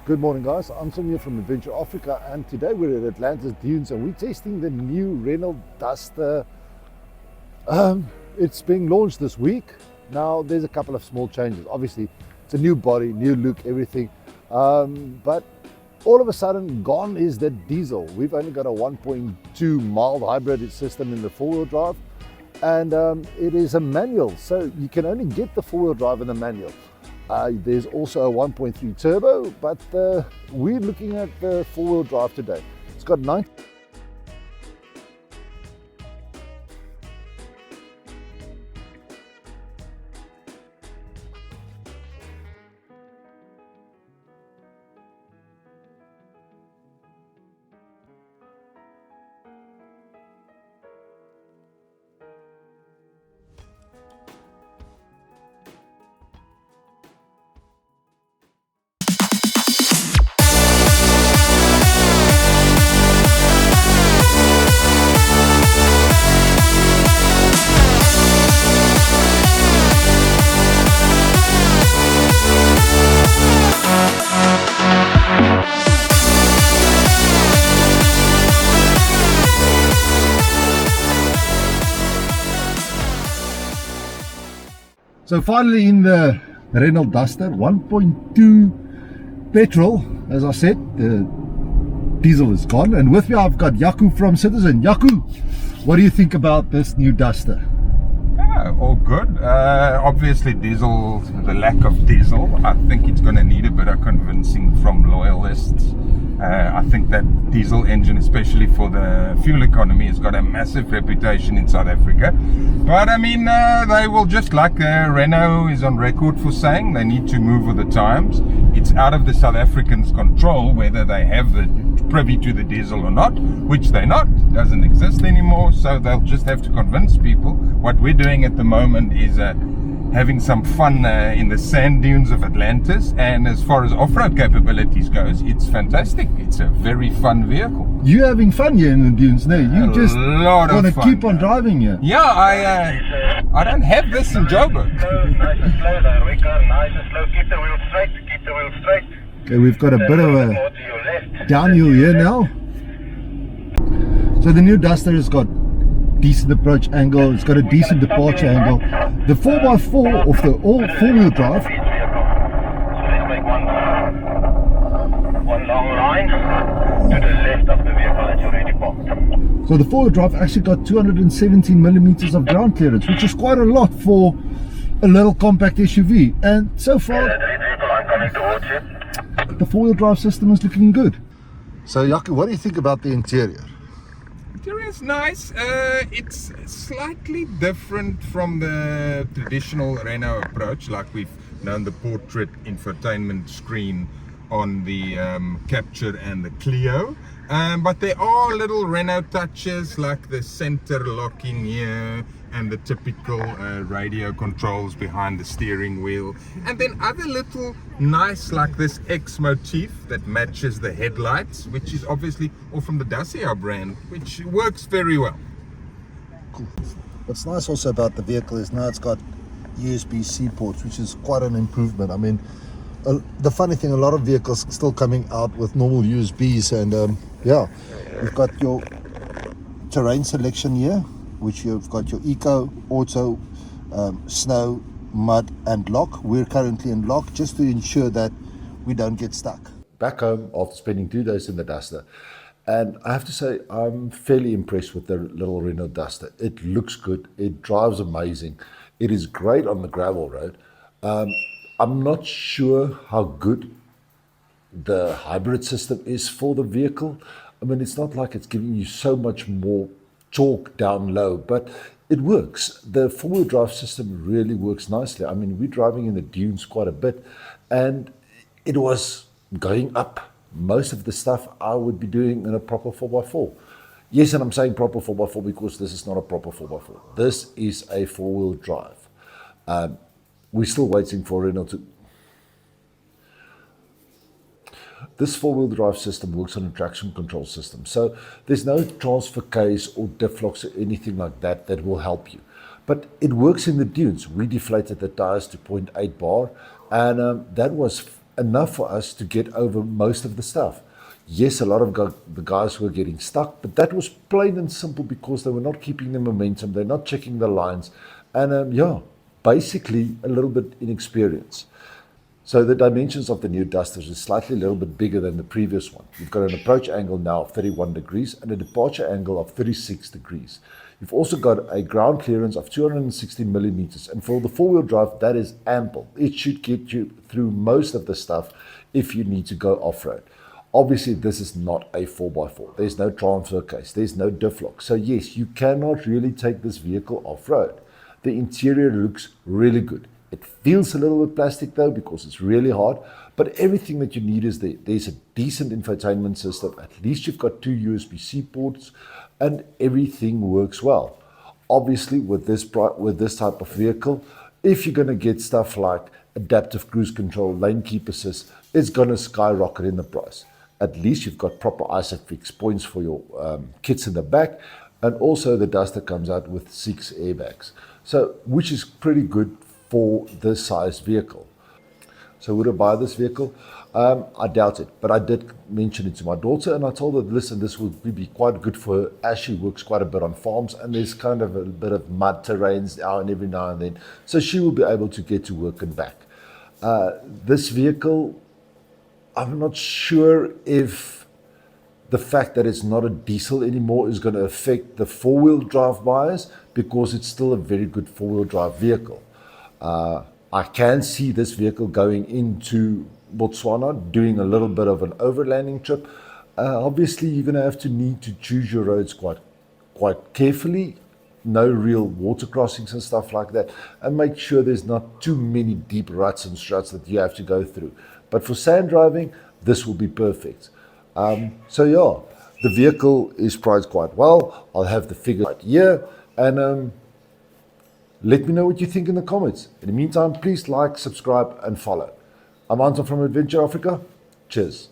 Good morning, guys. I'm Sonia from Adventure Africa, and today we're at Atlantis Dunes and we're testing the new Renault Duster. It's being launched this week. Now, there's a couple of small changes. Obviously, it's a new body, new look, everything. But all of a sudden, gone is the diesel. We've only got a 1.2 mild hybrid system in the four-wheel drive, and it is a manual, so you can only get the four-wheel drive in the manual. There's also a 1.3 turbo, but we're looking at the four-wheel drive today. It's got 90. So finally in the Renault Duster, 1.2 petrol, as I said, the diesel is gone. And with me I've got Yaku from Citizen. Yaku, what do you think about this new Duster? Yeah, all good. Obviously diesel, the lack of diesel, I think it's going to need a bit of convincing from loyalists. I think that diesel engine, especially for the fuel economy, has got a massive reputation in South Africa. But I mean, they will, just like Renault is on record for saying, they need to move with the times. It's out of the South Africans' control whether they have the privy to the diesel or not, which they're not. It doesn't exist anymore, so they'll just have to convince people. What we're doing at the moment is having some fun in the sand dunes of Atlantis, and as far as off-road capabilities goes, it's fantastic. It's a very fun vehicle. You having fun here in the dunes now? You just want to keep on driving here? Yeah, I don't have this in Joburg. Nice and slow there, Rico. Nice and slow. Keep the wheel straight. Keep the wheel straight. Okay, we've got a bit of More a to your left. downhill here now. So the new Duster has got decent approach angle, it's got a decent departure angle. The 4x4 of the all four-wheel drive. So let's make one long line to the left of the vehicle that's already parked. So the four-wheel drive actually got 217 millimeters of ground clearance, which is quite a lot for a little compact SUV. And so far, That red vehicle, I'm coming towards you. the four-wheel drive system is looking good. So Yaku, what do you think about the interior? Interior is nice. It's slightly different from the traditional Renault approach, like we've known the portrait infotainment screen on the Capture and the Clio. But there are little Renault touches, like the center locking here and the typical radio controls behind the steering wheel, and then other little nice, like this X motif that matches the headlights, which is obviously all from the Dacia brand, which works very well. Cool. What's nice also about the vehicle is now it's got USB-C ports, which is quite an improvement. I mean, the funny thing, a lot of vehicles still coming out with normal USBs, and yeah, you've got your terrain selection here, which you've got your eco, auto, snow, mud and lock. We're currently in lock just to ensure that we don't get stuck. Back home after spending 2 days in the Duster, and I have to say I'm fairly impressed with the little Renault Duster. It looks good, it drives amazing, it is great on the gravel road. I'm not sure how good the hybrid system is for the vehicle. I mean, it's not like it's giving you so much more torque down low, but it works. The four-wheel drive system really works nicely. I mean, we're driving in the dunes quite a bit, and it was going up most of the stuff I would be doing in a proper 4x4. Yes, and I'm saying proper 4x4 because this is not a proper 4x4. This is a four-wheel drive. We're still waiting for Renault to... This four-wheel drive system works on a traction control system. So there's no transfer case or diff locks or anything like that that will help you. But it works in the dunes. We deflated the tires to 0.8 bar, and that was enough for us to get over most of the stuff. Yes, a lot of the guys were getting stuck, but that was plain and simple because they were not keeping the momentum, they're not checking the lines, and basically a little bit inexperienced. So the dimensions of the new Dusters is slightly a little bit bigger than the previous one. You've got an approach angle now of 31 degrees and a departure angle of 36 degrees. You've also got a ground clearance of 260 millimeters, and for the four-wheel drive, that is ample. It should get you through most of the stuff if you need to go off-road. Obviously, this is not a 4x4. There's no transfer case. There's no diff lock. So yes, you cannot really take this vehicle off-road. The interior looks really good. It feels a little bit plastic though because it's really hard, but everything that you need is there. There's a decent infotainment system. At least you've got 2 USB-C ports and everything works well. Obviously, with this type of vehicle, if you're going to get stuff like adaptive cruise control, lane keep assist, it's going to skyrocket in the price. At least you've got proper ISOFIX points for your kits in the back, and also the Duster comes out with 6 airbags, so which is pretty good for this size vehicle. So would I buy this vehicle? I doubt it, but I did mention it to my daughter and I told her, listen, this would be quite good for her as she works quite a bit on farms and there's kind of a bit of mud terrains every now and then. So she will be able to get to work and back. This vehicle, I'm not sure if the fact that it's not a diesel anymore is going to affect the four-wheel drive buyers because it's still a very good four-wheel drive vehicle. I can see this vehicle going into Botswana, doing a little bit of an overlanding trip. Obviously, you're going to have to need to choose your roads quite carefully. No real water crossings and stuff like that. And make sure there's not too many deep ruts and struts that you have to go through. But for sand driving, this will be perfect. So yeah, the vehicle is priced quite well. I'll have the figure right here. And let me know what you think in the comments. In the meantime, please like, subscribe, and follow. I'm Anton from Adventure Africa. Cheers.